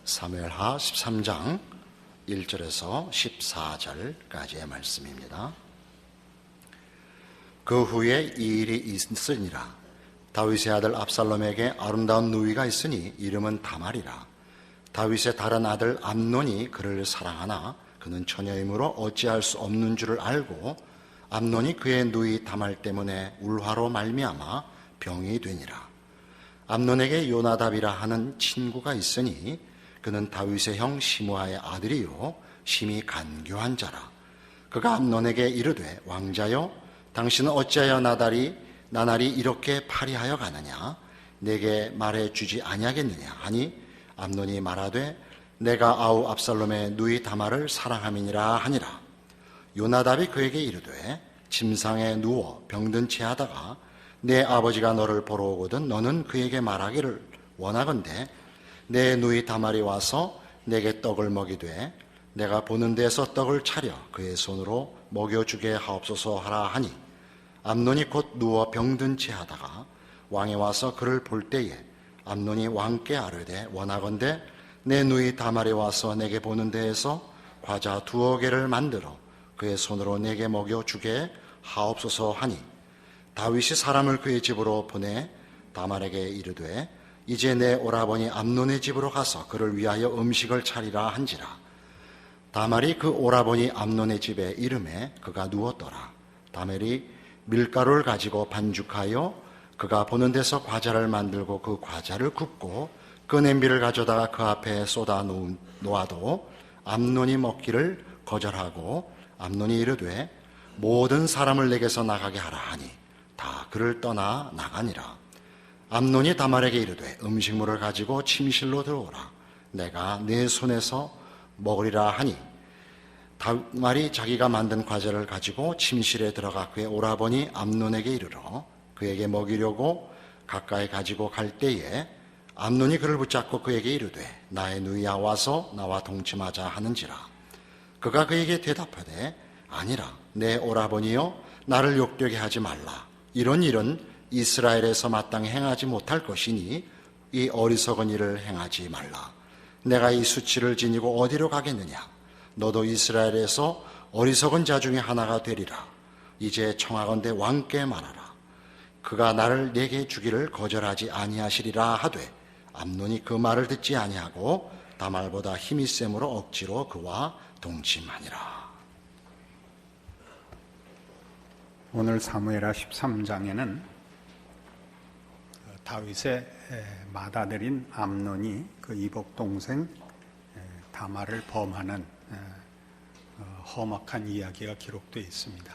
사무엘하 13장 1절에서 14절까지의 말씀입니다. 그 후에 이 일이 있으니라. 다윗의 아들 압살롬에게 아름다운 누이가 있으니 이름은 다말이라. 다윗의 다른 아들 암논이 그를 사랑하나 그는 처녀이므로 어찌할 수 없는 줄을 알고 암논이 그의 누이 다말 때문에 울화로 말미암아 병이 되니라. 암논에게 요나답이라 하는 친구가 있으니 그는 다윗의 형 시므아의 아들이요 심히 간교한 자라. 그가 암논에게 이르되 왕자여 당신은 어찌하여 나날이 이렇게 파리하여 가느냐? 내게 말해주지 아니하겠느냐 하니 암논이 말하되 내가 아우 압살롬의 누이 다말을 사랑함이니라 하니라. 요나답이 그에게 이르되 침상에 누워 병든 채 하다가 내 아버지가 너를 보러 오거든 너는 그에게 말하기를 원하건대 내 누이 다말이 와서 내게 떡을 먹이되 내가 보는 데서 떡을 차려 그의 손으로 먹여주게 하옵소서 하라 하니 암논이 곧 누워 병든 채 하다가 왕이 와서 그를 볼 때에 암논이 왕께 아뢰되 원하건대 내 누이 다말이 와서 내게 보는 데에서 과자 2개를 만들어 그의 손으로 내게 먹여주게 하옵소서 하니 다윗이 사람을 그의 집으로 보내 다말에게 이르되 이제 내 오라버니 암논의 집으로 가서 그를 위하여 음식을 차리라 한지라. 다말이 그 오라버니 암논의 집에 이름에 그가 누웠더라. 다말이 밀가루를 가지고 반죽하여 그가 보는 데서 과자를 만들고 그 과자를 굽고 그 냄비를 가져다가 그 앞에 쏟아 놓아도 암논이 먹기를 거절하고 암논이 이르되 모든 사람을 내게서 나가게 하라 하니 다 그를 떠나 나가니라. 암논이 다말에게 이르되 음식물을 가지고 침실로 들어오라. 내가 내 손에서 먹으리라 하니 다말이 자기가 만든 과자를 가지고 침실에 들어가 그의 오라버니 암논에게 이르러 그에게 먹이려고 가까이 가지고 갈 때에 암논이 그를 붙잡고 그에게 이르되 나의 누이야 와서 나와 동침하자 하는지라. 그가 그에게 대답하되 아니라 내 오라버니여 나를 욕되게 하지 말라. 이런 일은 이스라엘에서 마땅히 행하지 못할 것이니 이 어리석은 일을 행하지 말라. 내가 이 수치를 지니고 어디로 가겠느냐? 너도 이스라엘에서 어리석은 자 중에 하나가 되리라. 이제 청하건대 왕께 말하라. 그가 나를 내게 주기를 거절하지 아니하시리라 하되 암논이 그 말을 듣지 아니하고 다말보다 힘이 셈으로 억지로 그와 동침하니라. 오늘 사무엘하 13장에는 다윗의 맏아들인 암논이 그 이복 동생 다말을 범하는 험악한 이야기가 기록되어 있습니다.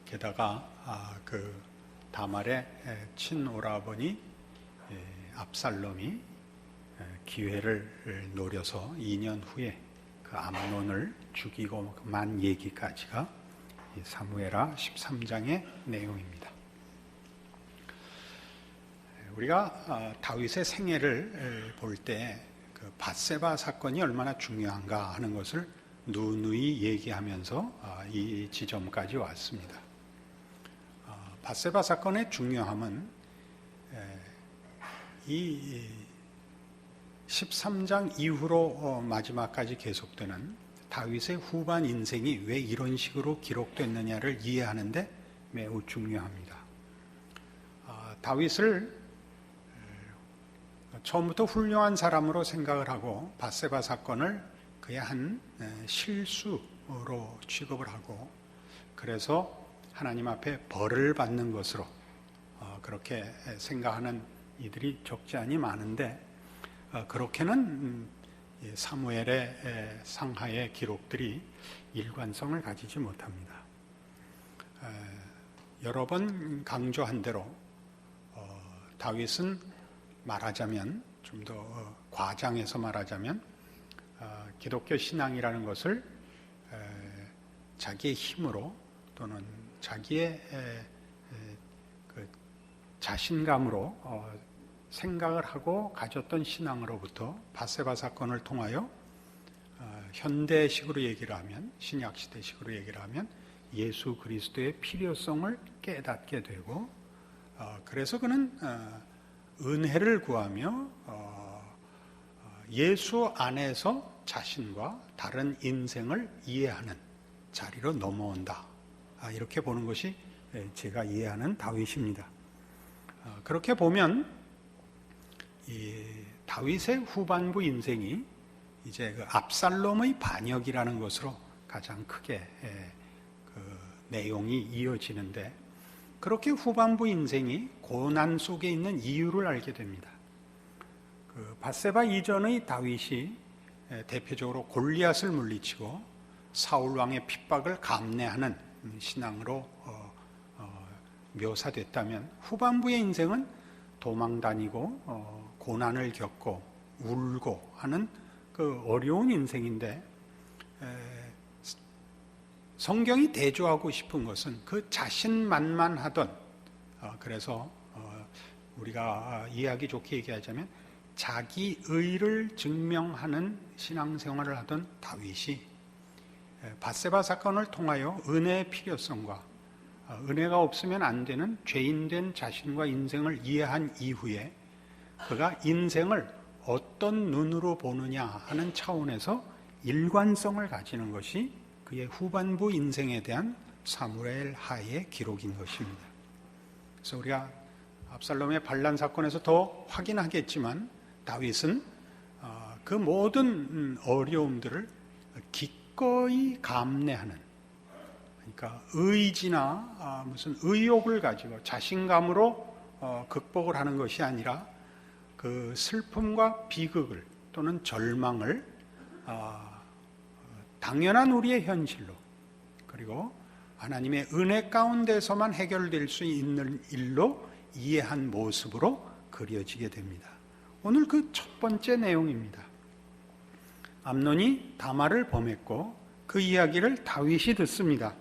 게다가 그 다말의 친오라버니 압살롬이 기회를 노려서 2년 후에 그 암논을 죽이고 만 얘기까지가 사무엘하 13장의 내용입니다. 우리가 다윗의 생애를 볼 때 그 밧세바 사건이 얼마나 중요한가 하는 것을 누누이 얘기하면서 이 지점까지 왔습니다. 밧세바 사건의 중요함은 이 13장 이후로 마지막까지 계속되는 다윗의 후반 인생이 왜 이런 식으로 기록됐느냐를 이해하는 데 매우 중요합니다. 다윗을 처음부터 훌륭한 사람으로 생각을 하고 밧세바 사건을 그의 한 실수로 취급을 하고 그래서 하나님 앞에 벌을 받는 것으로 그렇게 생각하는 이들이 적지 않이 많은데 그렇게는 사무엘의 상하의 기록들이 일관성을 가지지 못합니다. 여러 번 강조한 대로 다윗은 말하자면 좀 더 과장해서 말하자면 기독교 신앙이라는 것을 자기의 힘으로 또는 자기의 그 자신감으로 생각을 하고 가졌던 신앙으로부터 밧세바 사건을 통하여 현대식으로 얘기를 하면 신약시대식으로 얘기를 하면 예수 그리스도의 필요성을 깨닫게 되고 그래서 그는 은혜를 구하며 예수 안에서 자신과 다른 인생을 이해하는 자리로 넘어온다. 이렇게 보는 것이 제가 이해하는 다윗입니다. 그렇게 보면 이 다윗의 후반부 인생이 이제 그 압살롬의 반역이라는 것으로 가장 크게 그 내용이 이어지는데, 그렇게 후반부 인생이 고난 속에 있는 이유를 알게 됩니다. 그 밧세바 이전의 다윗이 대표적으로 골리앗을 물리치고 사울 왕의 핍박을 감내하는 신앙으로 묘사됐다면, 후반부의 인생은 도망 다니고 고난을 겪고 울고 하는 그 어려운 인생인데, 성경이 대조하고 싶은 것은 그 자신만만하던, 그래서 우리가 이해하기 좋게 얘기하자면 자기 의를 증명하는 신앙생활을 하던 다윗이 밧세바 사건을 통하여 은혜의 필요성과 은혜가 없으면 안 되는 죄인된 자신과 인생을 이해한 이후에 그가 인생을 어떤 눈으로 보느냐 하는 차원에서 일관성을 가지는 것이 그의 후반부 인생에 대한 사무엘 하의 기록인 것입니다. 그래서 우리가 압살롬의 반란 사건에서 더 확인하겠지만, 다윗은 그 모든 어려움들을 기꺼이 감내하는, 그러니까 의지나 무슨 의욕을 가지고 자신감으로 극복을 하는 것이 아니라 그 슬픔과 비극을 또는 절망을 당연한 우리의 현실로, 그리고 하나님의 은혜 가운데서만 해결될 수 있는 일로 이해한 모습으로 그려지게 됩니다. 오늘 그 첫 번째 내용입니다. 암논이 다말을 범했고 그 이야기를 다윗이 듣습니다.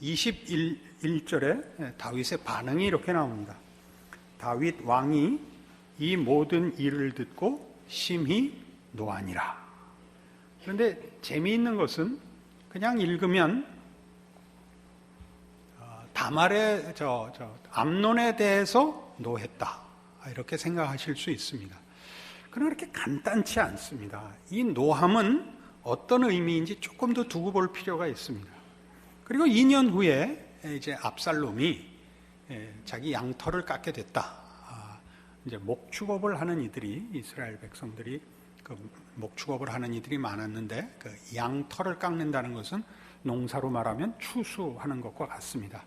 21절에 다윗의 반응이 이렇게 나옵니다. 다윗 왕이 이 모든 일을 듣고 심히 노하니라. 그런데 재미있는 것은 그냥 읽으면 다말의 암논에 대해서 노했다 이렇게 생각하실 수 있습니다. 그러나 그렇게 간단치 않습니다. 이 노함은 어떤 의미인지 조금 더 두고 볼 필요가 있습니다. 그리고 2년 후에 이제 압살롬이 자기 양털을 깎게 됐다. 이제 목축업을 하는 이들이, 이스라엘 백성들이 그 목축업을 하는 이들이 많았는데, 그 양털을 깎는다는 것은 농사로 말하면 추수하는 것과 같습니다.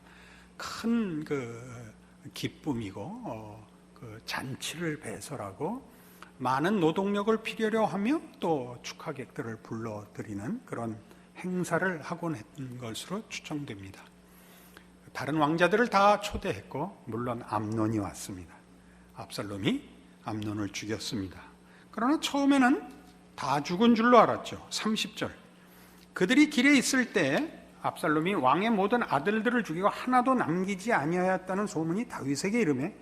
큰 그 기쁨이고 그 잔치를 배설하고 많은 노동력을 필요로 하며 또 축하객들을 불러들이는 그런 행사를 하곤 했던 것으로 추정됩니다. 다른 왕자들을 다 초대했고 물론 암논이 왔습니다. 압살롬이 암논을 죽였습니다. 그러나 처음에는 다 죽은 줄로 알았죠. 30절. 그들이 길에 있을 때 압살롬이 왕의 모든 아들들을 죽이고 하나도 남기지 아니하였다는 소문이 다윗에게 이르매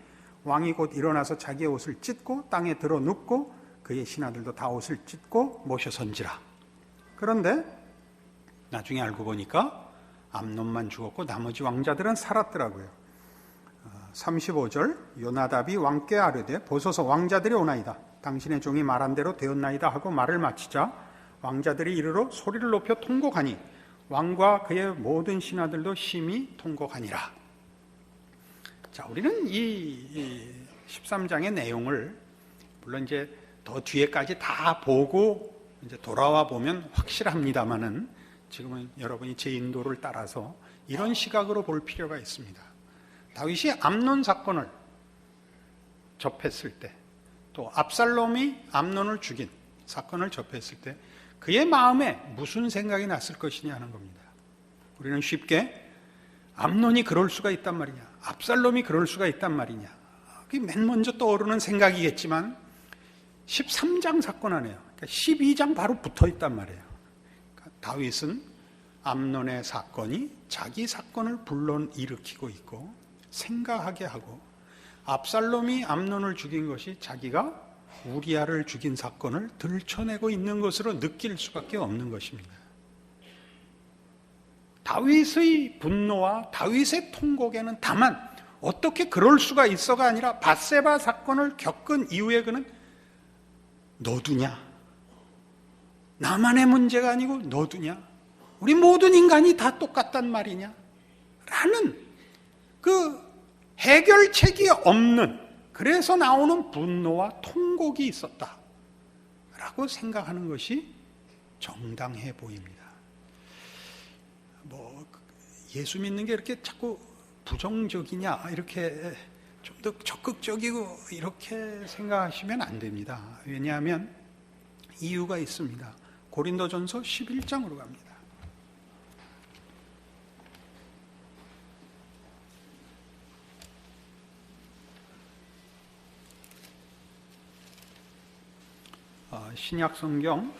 왕이 곧 일어나서 자기의 옷을 찢고 땅에 들어 눕고 그의 신하들도 다 옷을 찢고 모셔선지라. 그런데 나중에 알고 보니까 암논만 죽었고 나머지 왕자들은 살았더라고요. 35절. 요나답이 왕께 아뢰되 보소서 왕자들이 오나이다. 당신의 종이 말한 대로 되었나이다 하고 말을 마치자 왕자들이 이르러 소리를 높여 통곡하니 왕과 그의 모든 신하들도 심히 통곡하니라. 자, 우리는 이 13장의 내용을 물론 이제 더 뒤에까지 다 보고 이제 돌아와 보면 확실합니다만은 지금은 여러분이 제 인도를 따라서 이런 시각으로 볼 필요가 있습니다. 다윗이 암논 사건을 접했을 때, 또 압살롬이 암논을 죽인 사건을 접했을 때 그의 마음에 무슨 생각이 났을 것이냐 하는 겁니다. 우리는 쉽게 암논이 그럴 수가 있단 말이냐, 압살롬이 그럴 수가 있단 말이냐, 그게 맨 먼저 떠오르는 생각이겠지만 13장 사건 안에요. 그러니까 12장 바로 붙어 있단 말이에요. 그러니까 다윗은 암논의 사건이 자기 사건을 불러일으키고 있고 생각하게 하고, 압살롬이 암논을 죽인 것이 자기가 우리아를 죽인 사건을 들춰내고 있는 것으로 느낄 수밖에 없는 것입니다. 다윗의 분노와 다윗의 통곡에는 다만 어떻게 그럴 수가 있어가 아니라 밧세바 사건을 겪은 이후에 그는 너두냐, 나만의 문제가 아니고 너도냐? 우리 모든 인간이 다 똑같단 말이냐? 라는 그 해결책이 없는, 그래서 나오는 분노와 통곡이 있었다 라고 생각하는 것이 정당해 보입니다. 예수 믿는 게 이렇게 자꾸 부정적이냐, 이렇게 좀 더 적극적이고 이렇게 생각하시면 안 됩니다. 왜냐하면 이유가 있습니다. 고린도전서 11장으로 갑니다. 신약성경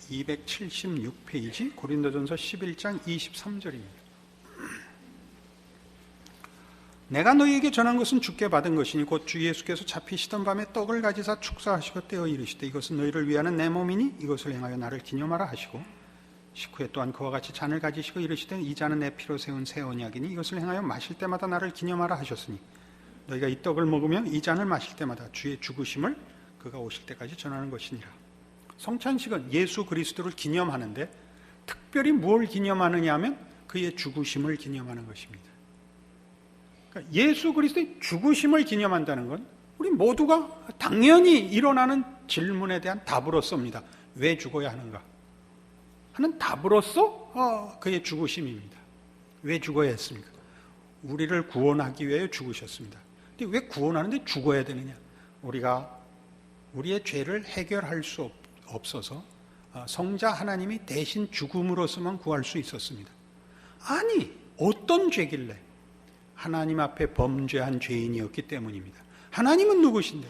276페이지 고린도전서 11장 23절입니다. 내가 너희에게 전한 것은 주께 받은 것이니 곧 주 예수께서 잡히시던 밤에 떡을 가지사 축사하시고 떼어 이르시되 이것은 너희를 위하는 내 몸이니 이것을 행하여 나를 기념하라 하시고 식후에 또한 그와 같이 잔을 가지시고 이르시되 이 잔은 내 피로 세운 새 언약이니 이것을 행하여 마실 때마다 나를 기념하라 하셨으니 너희가 이 떡을 먹으며 이 잔을 마실 때마다 주의 죽으심을 그가 오실 때까지 전하는 것이니라. 성찬식은 예수 그리스도를 기념하는데 특별히 뭘 기념하느냐 하면 그의 죽으심을 기념하는 것입니다. 그러니까 예수 그리스도의 죽으심을 기념한다는 건 우리 모두가 당연히 일어나는 질문에 대한 답으로서입니다. 왜 죽어야 하는가 하는 답으로서 그의 죽으심입니다. 왜 죽어야 했습니까? 우리를 구원하기 위해 죽으셨습니다. 근데 왜 구원하는데 죽어야 되느냐? 우리가 우리의 죄를 해결할 수 없어서 성자 하나님이 대신 죽음으로서만 구할 수 있었습니다. 아니, 어떤 죄길래? 하나님 앞에 범죄한 죄인이었기 때문입니다. 하나님은 누구신데?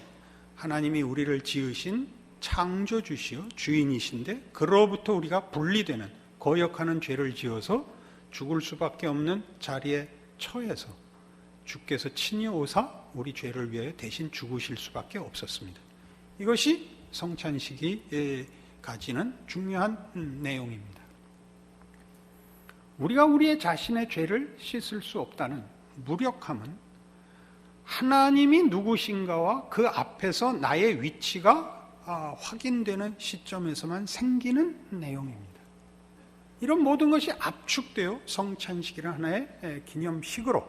하나님이 우리를 지으신 창조주시요 주인이신데 그로부터 우리가 분리되는 거역하는 죄를 지어서 죽을 수밖에 없는 자리에 처해서 주께서 친히 오사 우리 죄를 위하여 대신 죽으실 수밖에 없었습니다. 이것이 성찬식이 가지는 중요한 내용입니다. 우리가 우리의 자신의 죄를 씻을 수 없다는 무력함은 하나님이 누구신가와 그 앞에서 나의 위치가 확인되는 시점에서만 생기는 내용입니다. 이런 모든 것이 압축되어 성찬식이라는 하나의 기념식으로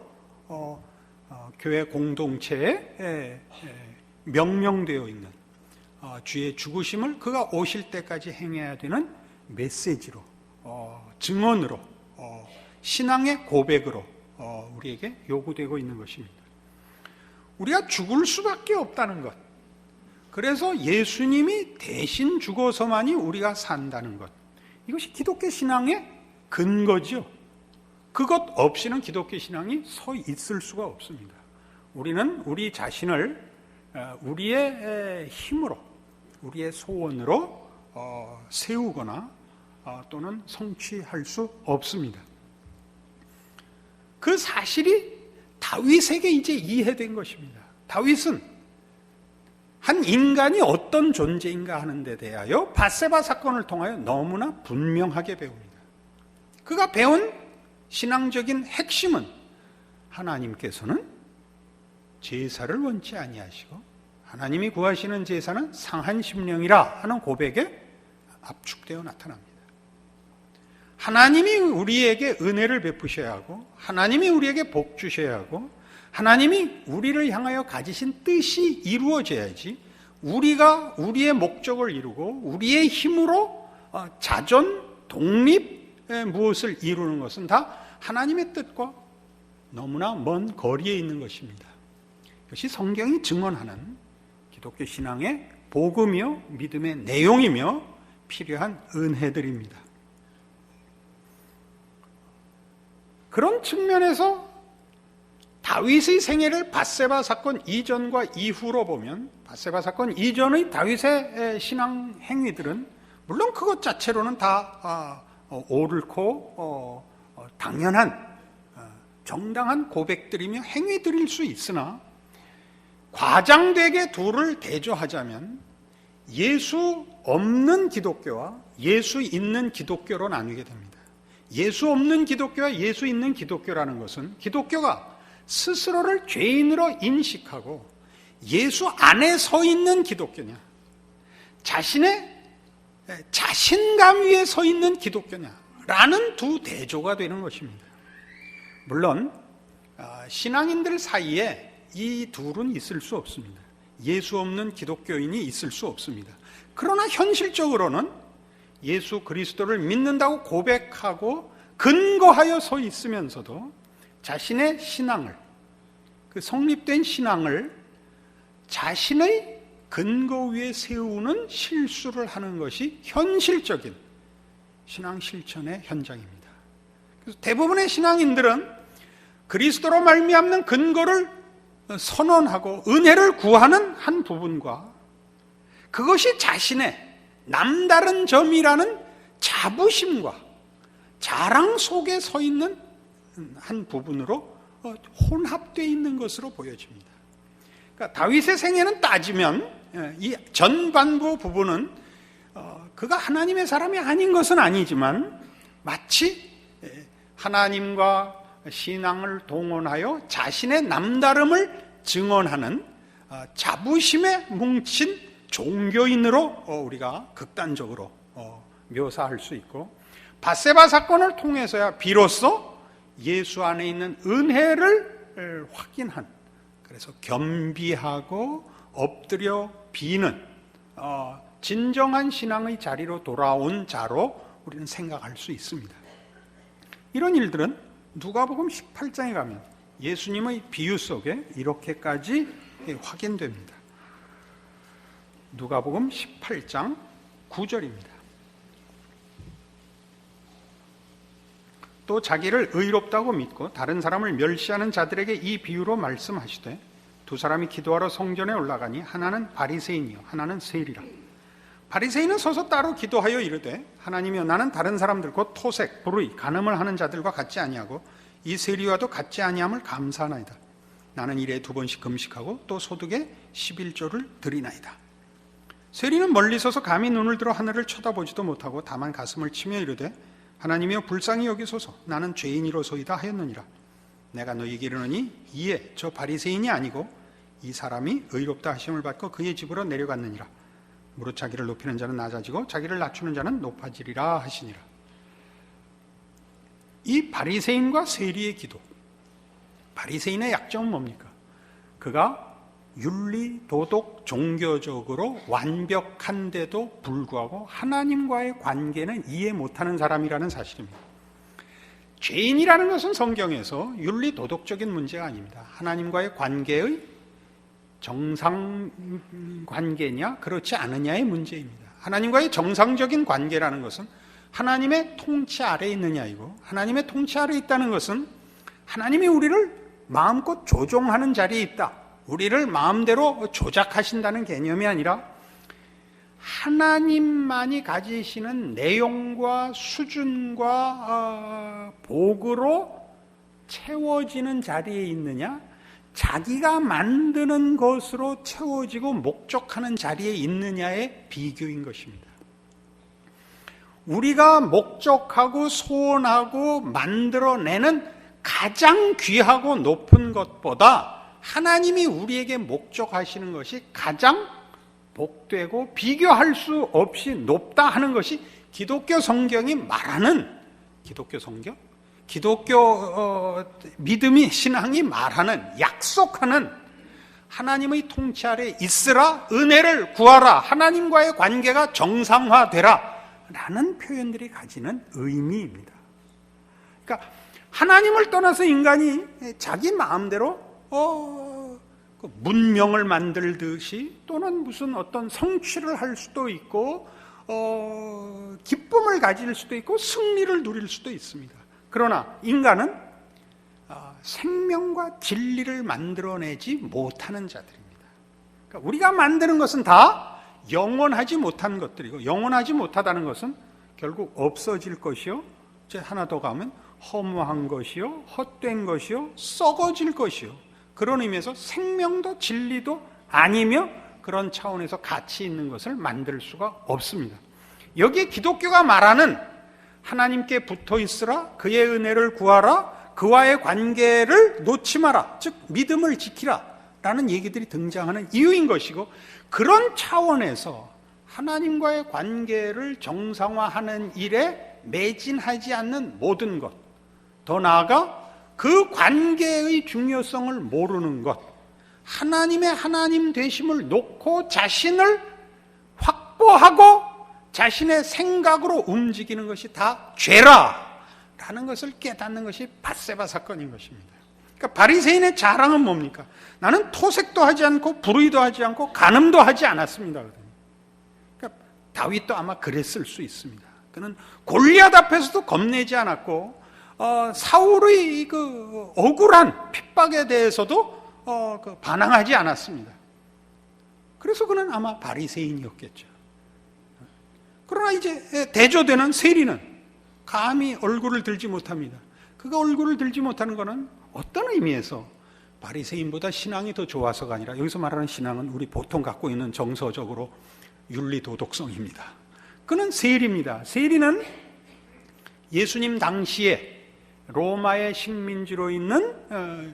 교회 공동체에 명명되어 있는 주의 죽으심을 그가 오실 때까지 행해야 되는 메시지로, 증언으로, 신앙의 고백으로 우리에게 요구되고 있는 것입니다. 우리가 죽을 수밖에 없다는 것, 그래서 예수님이 대신 죽어서만이 우리가 산다는 것, 이것이 기독교 신앙의 근거죠. 그것 없이는 기독교 신앙이 서 있을 수가 없습니다. 우리는 우리 자신을 우리의 힘으로, 우리의 소원으로 세우거나 또는 성취할 수 없습니다. 그 사실이 다윗에게 이제 이해된 것입니다. 다윗은 한 인간이 어떤 존재인가 하는 데 대하여 밧세바 사건을 통하여 너무나 분명하게 배웁니다. 그가 배운 신앙적인 핵심은 하나님께서는 제사를 원치 아니하시고 하나님이 구하시는 제사는 상한 심령이라 하는 고백에 압축되어 나타납니다. 하나님이 우리에게 은혜를 베푸셔야 하고 하나님이 우리에게 복 주셔야 하고 하나님이 우리를 향하여 가지신 뜻이 이루어져야지 우리가 우리의 목적을 이루고 우리의 힘으로 자존, 독립 무엇을 이루는 것은 다 하나님의 뜻과 너무나 먼 거리에 있는 것입니다. 이것이 성경이 증언하는 기독교 신앙의 복음이요 믿음의 내용이며 필요한 은혜들입니다. 그런 측면에서 다윗의 생애를 밧세바 사건 이전과 이후로 보면 밧세바 사건 이전의 다윗의 신앙 행위들은 물론 그것 자체로는 다 옳고 당연한 정당한 고백들이며 행위들일 수 있으나 과장되게 둘을 대조하자면 예수 없는 기독교와 예수 있는 기독교로 나뉘게 됩니다. 예수 없는 기독교와 예수 있는 기독교라는 것은 기독교가 스스로를 죄인으로 인식하고 예수 안에 서 있는 기독교냐, 자신의 자신감 위에 서 있는 기독교냐라는 두 대조가 되는 것입니다. 물론 신앙인들 사이에 이 둘은 있을 수 없습니다. 예수 없는 기독교인이 있을 수 없습니다. 그러나 현실적으로는 예수 그리스도를 믿는다고 고백하고 근거하여 서 있으면서도 자신의 신앙을, 그 성립된 신앙을 자신의 근거 위에 세우는 실수를 하는 것이 현실적인 신앙 실천의 현장입니다. 그래서 대부분의 신앙인들은 그리스도로 말미암는 근거를 선언하고 은혜를 구하는 한 부분과 그것이 자신의 남다른 점이라는 자부심과 자랑 속에 서 있는 한 부분으로 혼합되어 있는 것으로 보여집니다. 그러니까 다윗의 생애는 따지면 이 전반부 부분은 그가 하나님의 사람이 아닌 것은 아니지만 마치 하나님과 신앙을 동원하여 자신의 남다름을 증언하는 자부심에 뭉친 종교인으로 우리가 극단적으로 묘사할 수 있고, 밧세바 사건을 통해서야 비로소 예수 안에 있는 은혜를 확인한, 그래서 겸비하고 엎드려 비는 진정한 신앙의 자리로 돌아온 자로 우리는 생각할 수 있습니다. 이런 일들은 누가복음 18장에 가면 예수님의 비유 속에 이렇게까지 확인됩니다. 누가복음 18장 9절입니다. 또 자기를 의롭다고 믿고 다른 사람을 멸시하는 자들에게 이 비유로 말씀하시되, 두 사람이 기도하러 성전에 올라가니 하나는 바리새인이요 하나는 세리라. 바리새인은 서서 따로 기도하여 이르되, 하나님이여, 나는 다른 사람들 곧 토색, 불의, 간음을 하는 자들과 같지 아니하고 이 세리와도 같지 아니함을 감사하나이다. 나는 일에 2번씩 금식하고 또 소득에 11조를 드리나이다. 세리는 멀리 서서 감히 눈을 들어 하늘을 쳐다보지도 못하고 다만 가슴을 치며 이르되, 하나님이여, 불쌍히 여기소서. 나는 죄인이로소이다 하였느니라. 내가 너희에게 이르노니 이에 저 바리새인이 아니고 이 사람이 의롭다 하심을 받고 그의 집으로 내려갔느니라. 무릇 자기를 높이는 자는 낮아지고 자기를 낮추는 자는 높아지리라 하시니라. 이 바리새인과 세리의 기도, 바리새인의 약점은 뭡니까? 그가 윤리, 도덕, 종교적으로 완벽한데도 불구하고 하나님과의 관계는 이해 못하는 사람이라는 사실입니다. 죄인이라는 것은 성경에서 윤리, 도덕적인 문제가 아닙니다. 하나님과의 관계의 정상 관계냐 그렇지 않느냐의 문제입니다. 하나님과의 정상적인 관계라는 것은 하나님의 통치 아래에 있느냐이고, 하나님의 통치 아래에 있다는 것은 하나님이 우리를 마음껏 조종하는 자리에 있다, 우리를 마음대로 조작하신다는 개념이 아니라 하나님만이 가지시는 내용과 수준과 복으로 채워지는 자리에 있느냐, 자기가 만드는 것으로 채워지고 목적하는 자리에 있느냐의 비교인 것입니다. 우리가 목적하고 소원하고 만들어내는 가장 귀하고 높은 것보다 하나님이 우리에게 목적하시는 것이 가장 복되고 비교할 수 없이 높다 하는 것이 기독교 성경이 말하는, 기독교 성경? 기독교 믿음이, 신앙이 말하는, 약속하는 하나님의 통치 아래 있으라, 은혜를 구하라, 하나님과의 관계가 정상화되라 라는 표현들이 가지는 의미입니다. 그러니까 하나님을 떠나서 인간이 자기 마음대로 문명을 만들듯이, 또는 무슨 어떤 성취를 할 수도 있고 기쁨을 가질 수도 있고 승리를 누릴 수도 있습니다. 그러나 인간은 생명과 진리를 만들어내지 못하는 자들입니다. 그러니까 우리가 만드는 것은 다 영원하지 못한 것들이고, 영원하지 못하다는 것은 결국 없어질 것이요, 이제 하나 더 가면 허무한 것이요, 헛된 것이요, 썩어질 것이요, 그런 의미에서 생명도 진리도 아니며 그런 차원에서 가치 있는 것을 만들 수가 없습니다. 여기에 기독교가 말하는 하나님께 붙어 있으라, 그의 은혜를 구하라, 그와의 관계를 놓지 마라, 즉 믿음을 지키라 라는 얘기들이 등장하는 이유인 것이고, 그런 차원에서 하나님과의 관계를 정상화하는 일에 매진하지 않는 모든 것, 더 나아가 그 관계의 중요성을 모르는 것, 하나님의 하나님 되심을 놓고 자신을 확보하고 자신의 생각으로 움직이는 것이 다 죄라라는 것을 깨닫는 것이 밧세바 사건인 것입니다. 그러니까 바리새인의 자랑은 뭡니까? 나는 토색도 하지 않고 불의도 하지 않고 간음도 하지 않았습니다. 그러니까 다윗도 아마 그랬을 수 있습니다. 그는 골리앗 앞에서도 겁내지 않았고 사울의 그 억울한 핍박에 대해서도 반항하지 않았습니다. 그래서 그는 아마 바리새인이었겠죠. 그러나 이제 대조되는 세리는 감히 얼굴을 들지 못합니다. 그가 얼굴을 들지 못하는 것은 어떤 의미에서 바리새인보다 신앙이 더 좋아서가 아니라, 여기서 말하는 신앙은 우리 보통 갖고 있는 정서적으로 윤리 도덕성입니다. 그는 세리입니다. 세리는 예수님 당시에 로마의 식민지로 있는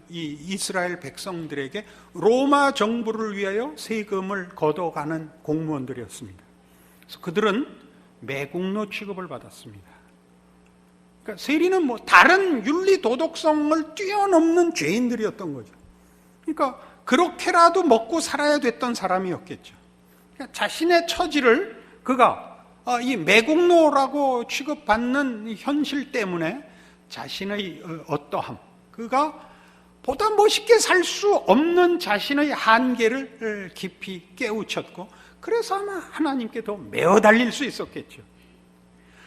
이 이스라엘 백성들에게 로마 정부를 위하여 세금을 걷어가는 공무원들이었습니다. 그래서 그들은 매국노 취급을 받았습니다. 그러니까 세리는 뭐 다른 윤리 도덕성을 뛰어넘는 죄인들이었던 거죠. 그러니까 그렇게라도 먹고 살아야 됐던 사람이었겠죠. 그러니까 자신의 처지를 그가 이 매국노라고 취급받는 현실 때문에 자신의 어떠함, 그가 보다 멋있게 살 수 없는 자신의 한계를 깊이 깨우쳤고, 그래서 아마 하나님께 더 메어 달릴 수 있었겠죠.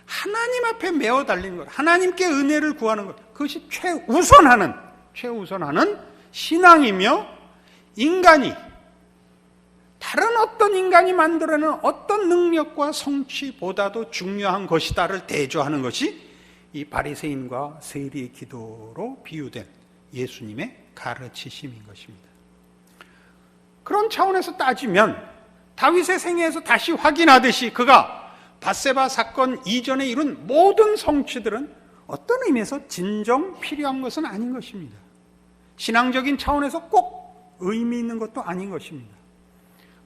하나님 앞에 메어 달리는 것, 하나님께 은혜를 구하는 것, 그것이 최우선하는 신앙이며, 인간이 다른 어떤 인간이 만들어내는 어떤 능력과 성취보다도 중요한 것이다를 대조하는 것이 이 바리새인과 세리의 기도로 비유된 예수님의 가르치심인 것입니다. 그런 차원에서 따지면 다윗의 생애에서 다시 확인하듯이 그가 밧세바 사건 이전에 이룬 모든 성취들은 어떤 의미에서 진정 필요한 것은 아닌 것입니다. 신앙적인 차원에서 꼭 의미 있는 것도 아닌 것입니다.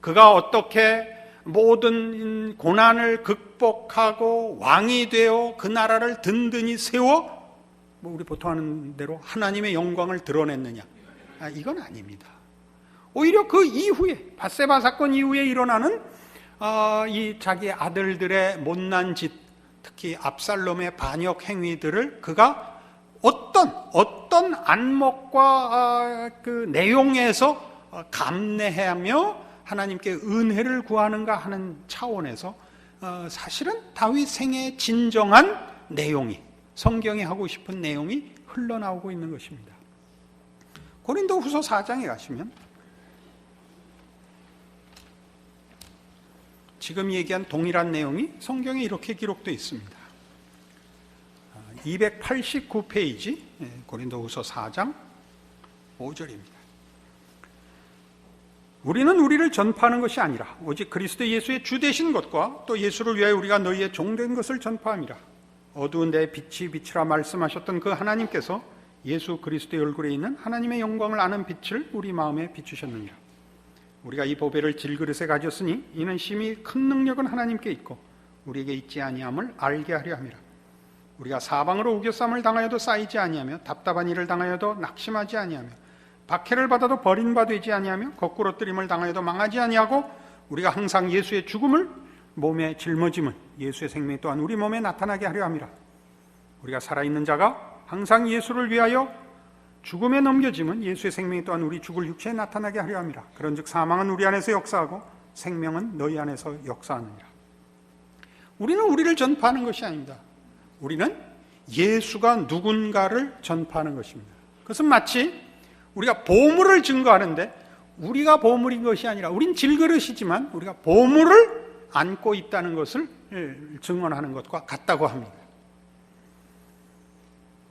그가 어떻게 모든 고난을 극복하고 왕이 되어 그 나라를 든든히 세워 우리 보통 하는 대로 하나님의 영광을 드러냈느냐, 이건 아닙니다. 오히려 그 이후에 밧세바 사건 이후에 일어나는 이 자기 아들들의 못난 짓, 특히 압살롬의 반역 행위들을 그가 어떤 안목과 그 내용에서 감내하며 하나님께 은혜를 구하는가 하는 차원에서 사실은 다윗 생애의 진정한 내용이, 성경이 하고 싶은 내용이 흘러나오고 있는 것입니다. 고린도 후서 4장에 가시면 지금 얘기한 동일한 내용이 성경에 이렇게 기록되어 있습니다. 289페이지 고린도 후서 4장 5절입니다. 우리는 우리를 전파하는 것이 아니라 오직 그리스도 예수의 주 되신 것과 또 예수를 위하여 우리가 너희의 종된 것을 전파함이라. 어두운 데에 빛이 빛이라 말씀하셨던 그 하나님께서 예수 그리스도의 얼굴에 있는 하나님의 영광을 아는 빛을 우리 마음에 비추셨느니라. 우리가 이 보배를 질그릇에 가졌으니 이는 심히 큰 능력은 하나님께 있고 우리에게 있지 아니함을 알게 하려 함이라. 우리가 사방으로 우겨쌈을 당하여도 쌓이지 아니하며 답답한 일을 당하여도 낙심하지 아니하며 박해를 받아도 버린 바 되지 아니하며 거꾸로 뜨림을 당하여도 망하지 아니하고 우리가 항상 예수의 죽음을 몸에 짊어짐은 예수의 생명 또한 우리 몸에 나타나게 하려 함이라. 우리가 살아있는 자가 항상 예수를 위하여 죽음에 넘겨짐은 예수의 생명이 또한 우리 죽을 육체에 나타나게 하려 함이라. 그런즉 사망은 우리 안에서 역사하고 생명은 너희 안에서 역사하느니라. 우리는 우리를 전파하는 것이 아닙니다. 우리는 예수가 누군가를 전파하는 것입니다. 그것은 마치 우리가 보물을 증거하는데 우리가 보물인 것이 아니라 우린 질그릇이지만 우리가 보물을 안고 있다는 것을 증언하는 것과 같다고 합니다.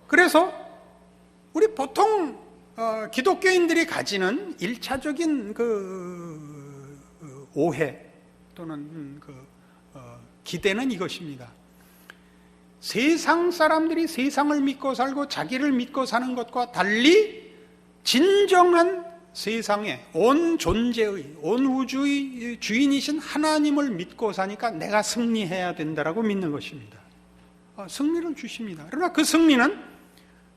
그래서 우리 보통 기독교인들이 가지는 1차적인 그 오해 또는 기대는 이것입니다. 세상 사람들이 세상을 믿고 살고 자기를 믿고 사는 것과 달리 진정한 세상에 온 존재의, 온 우주의 주인이신 하나님을 믿고 사니까 내가 승리해야 된다라고 믿는 것입니다. 승리를 주십니다. 그러나 그 승리는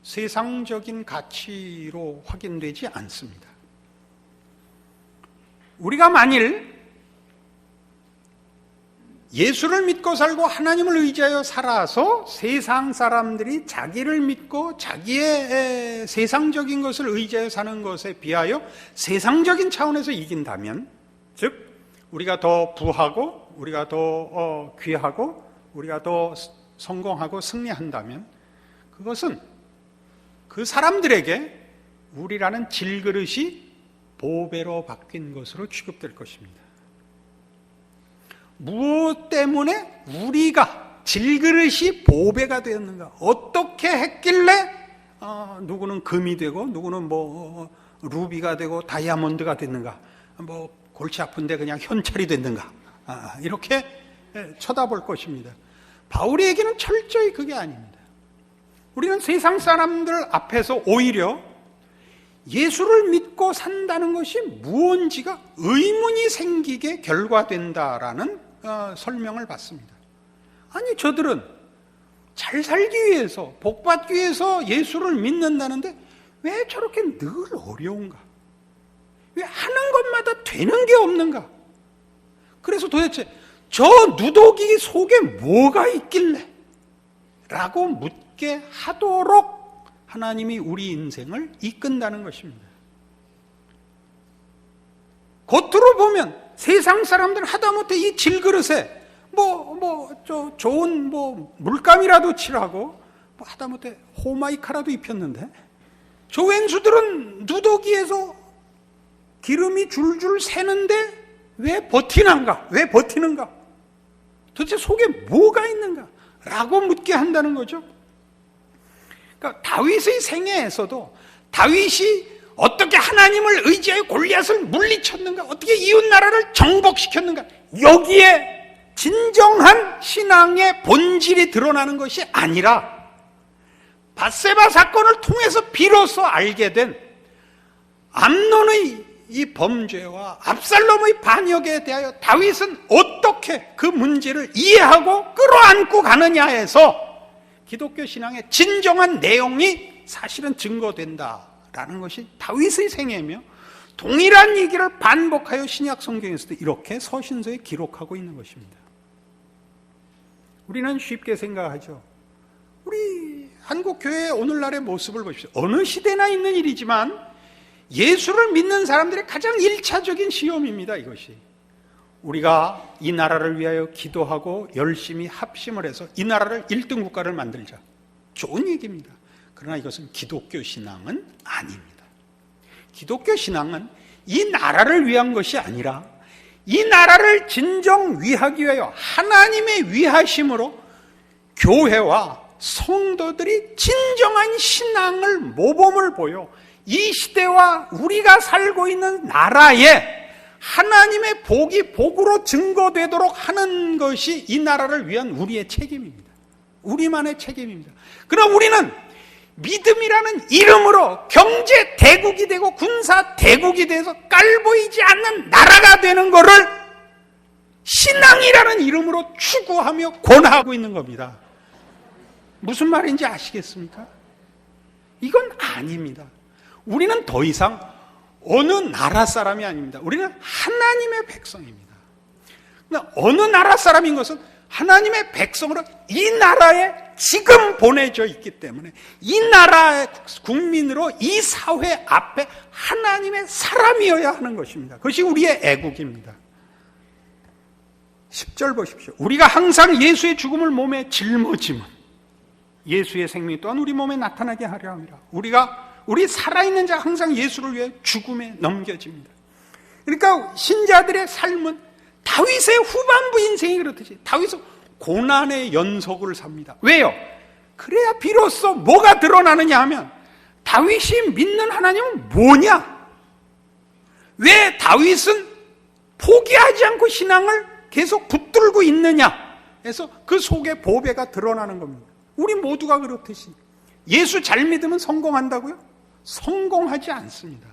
세상적인 가치로 확인되지 않습니다. 우리가 만일 예수를 믿고 살고 하나님을 의지하여 살아서 세상 사람들이 자기를 믿고 자기의 세상적인 것을 의지하여 사는 것에 비하여 세상적인 차원에서 이긴다면, 즉 우리가 더 부하고 우리가 더 귀하고 우리가 더 성공하고 승리한다면, 그것은 그 사람들에게 우리라는 질그릇이 보배로 바뀐 것으로 취급될 것입니다. 무엇 때문에 우리가 질그릇이 보배가 되었는가? 어떻게 했길래 누구는 금이 되고 누구는 뭐 루비가 되고 다이아몬드가 됐는가? 뭐 골치 아픈데 그냥 현찰이 됐는가? 이렇게 쳐다볼 것입니다. 바울에게는 철저히 그게 아닙니다. 우리는 세상 사람들 앞에서 오히려 예수를 믿고 산다는 것이 무언지가 의문이 생기게 결과된다라는 설명을 받습니다. 아니, 저들은 잘 살기 위해서, 복받기 위해서 예수를 믿는다는데 왜 저렇게 늘 어려운가? 왜 하는 것마다 되는 게 없는가? 그래서 도대체 저 누더기 속에 뭐가 있길래? 라고 묻게 하도록 하나님이 우리 인생을 이끈다는 것입니다. 겉으로 보면 세상 사람들은 하다못해 이 질그릇에 좋은 물감이라도 칠하고 하다못해 호마이카라도 입혔는데, 조wen수들은 누더기에서 기름이 줄줄 새는데 왜 버티는가? 왜 버티는가? 도대체 속에 뭐가 있는가? 라고 묻게 한다는 거죠. 그러니까 다윗의 생애에서도 다윗이 어떻게 하나님을 의지하여 골리앗을 물리쳤는가? 어떻게 이웃 나라를 정복시켰는가? 여기에 진정한 신앙의 본질이 드러나는 것이 아니라 밧세바 사건을 통해서 비로소 알게 된 암논의 이 범죄와 압살롬의 반역에 대하여 다윗은 어떻게 그 문제를 이해하고 끌어안고 가느냐에서 기독교 신앙의 진정한 내용이 사실은 증거된다라는 것이 다윗의 생애며, 동일한 얘기를 반복하여 신약 성경에서도 이렇게 서신서에 기록하고 있는 것입니다. 우리는 쉽게 생각하죠. 우리 한국 교회의 오늘날의 모습을 보십시오. 어느 시대나 있는 일이지만 예수를 믿는 사람들의 가장 1차적인 시험입니다, 이것이. 우리가 이 나라를 위하여 기도하고 열심히 합심을 해서 이 나라를 1등 국가를 만들자. 좋은 얘기입니다. 그러나 이것은 기독교 신앙은 아닙니다. 기독교 신앙은 이 나라를 위한 것이 아니라 이 나라를 진정 위하기 위하여 하나님의 위하심으로 교회와 성도들이 진정한 신앙을 모범을 보여 이 시대와 우리가 살고 있는 나라에 하나님의 복이 복으로 증거되도록 하는 것이 이 나라를 위한 우리의 책임입니다. 우리만의 책임입니다. 그럼 우리는 믿음이라는 이름으로 경제 대국이 되고 군사 대국이 돼서 깔보이지 않는 나라가 되는 것을 신앙이라는 이름으로 추구하며 권하고 있는 겁니다. 무슨 말인지 아시겠습니까? 이건 아닙니다. 우리는 더 이상 어느 나라 사람이 아닙니다. 우리는 하나님의 백성입니다. 어느 나라 사람인 것은 하나님의 백성으로 이 나라에 지금 보내져 있기 때문에 이 나라의 국민으로 이 사회 앞에 하나님의 사람이어야 하는 것입니다. 그것이 우리의 애국입니다. 10절 보십시오. 우리가 항상 예수의 죽음을 몸에 짊어지면 예수의 생명이 또한 우리 몸에 나타나게 하려 함이라. 우리 살아있는 자 항상 예수를 위해 죽음에 넘겨집니다. 그러니까 신자들의 삶은 다윗의 후반부 인생이 그렇듯이 다윗은 고난의 연속을 삽니다. 왜요? 그래야 비로소 뭐가 드러나느냐 하면 다윗이 믿는 하나님은 뭐냐? 왜 다윗은 포기하지 않고 신앙을 계속 붙들고 있느냐? 그래서 그 속에 보배가 드러나는 겁니다. 우리 모두가 그렇듯이 예수 잘 믿으면 성공한다고요? 성공하지 않습니다.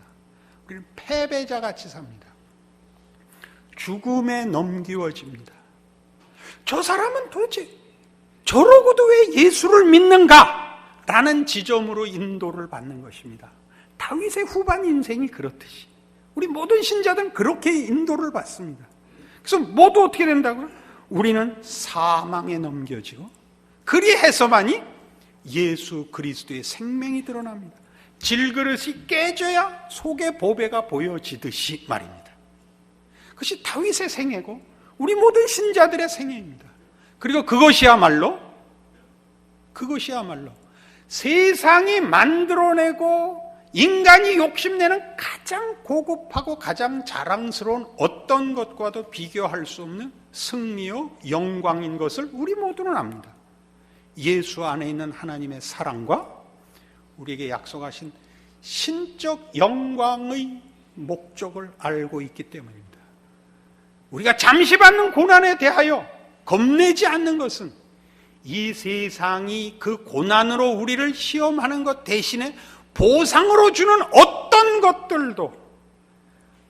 우리는 패배자 같이 삽니다. 죽음에 넘기워집니다. 저 사람은 도대체 저러고도 왜 예수를 믿는가? 라는 지점으로 인도를 받는 것입니다. 다윗의 후반 인생이 그렇듯이 우리 모든 신자들은 그렇게 인도를 받습니다. 그래서 모두 어떻게 된다고요? 우리는 사망에 넘겨지고 그리해서만이 예수 그리스도의 생명이 드러납니다. 질그릇이 깨져야 속의 보배가 보여지듯이 말입니다. 그것이 다윗의 생애고 우리 모든 신자들의 생애입니다. 그리고 그것이야말로 세상이 만들어내고 인간이 욕심내는 가장 고급하고 가장 자랑스러운 어떤 것과도 비교할 수 없는 승리요 영광인 것을 우리 모두는 압니다. 예수 안에 있는 하나님의 사랑과 우리에게 약속하신 신적 영광의 목적을 알고 있기 때문입니다. 우리가 잠시 받는 고난에 대하여 겁내지 않는 것은 이 세상이 그 고난으로 우리를 시험하는 것 대신에 보상으로 주는 어떤 것들도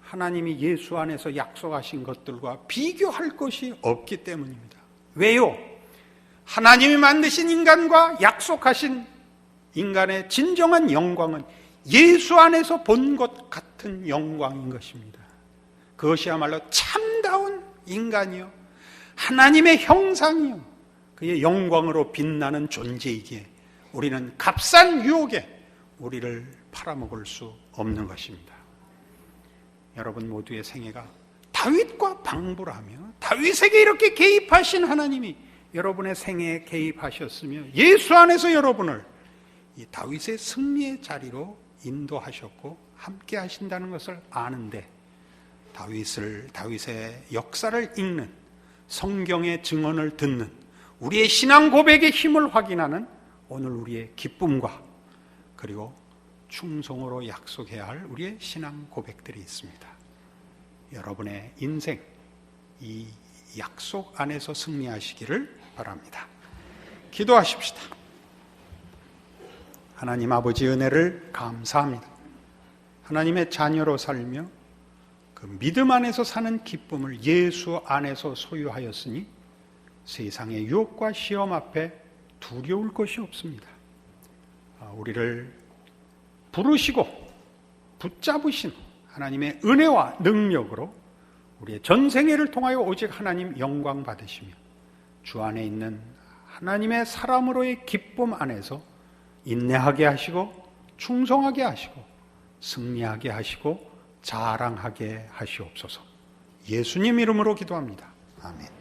하나님이 예수 안에서 약속하신 것들과 비교할 것이 없기 때문입니다. 왜요? 하나님이 만드신 인간과 약속하신 인간의 진정한 영광은 예수 안에서 본 것 같은 영광인 것입니다. 그것이야말로 참다운 인간이요 하나님의 형상이요 그의 영광으로 빛나는 존재이기에 우리는 값싼 유혹에 우리를 팔아먹을 수 없는 것입니다. 여러분 모두의 생애가 다윗과 방불하며 다윗에게 이렇게 개입하신 하나님이 여러분의 생애에 개입하셨으며 예수 안에서 여러분을 이 다윗의 승리의 자리로 인도하셨고 함께 하신다는 것을 아는데 다윗의 역사를 읽는 성경의 증언을 듣는 우리의 신앙 고백의 힘을 확인하는 오늘 우리의 기쁨과 그리고 충성으로 약속해야 할 우리의 신앙 고백들이 있습니다. 여러분의 인생 이 약속 안에서 승리하시기를 바랍니다. 기도하십시다. 하나님 아버지 은혜를 감사합니다. 하나님의 자녀로 살며 그 믿음 안에서 사는 기쁨을 예수 안에서 소유하였으니 세상의 유혹과 시험 앞에 두려울 것이 없습니다. 우리를 부르시고 붙잡으신 하나님의 은혜와 능력으로 우리의 전생애를 통하여 오직 하나님 영광 받으시며 주 안에 있는 하나님의 사람으로의 기쁨 안에서 인내하게 하시고 충성하게 하시고 승리하게 하시고 자랑하게 하시옵소서. 예수님 이름으로 기도합니다. 아멘.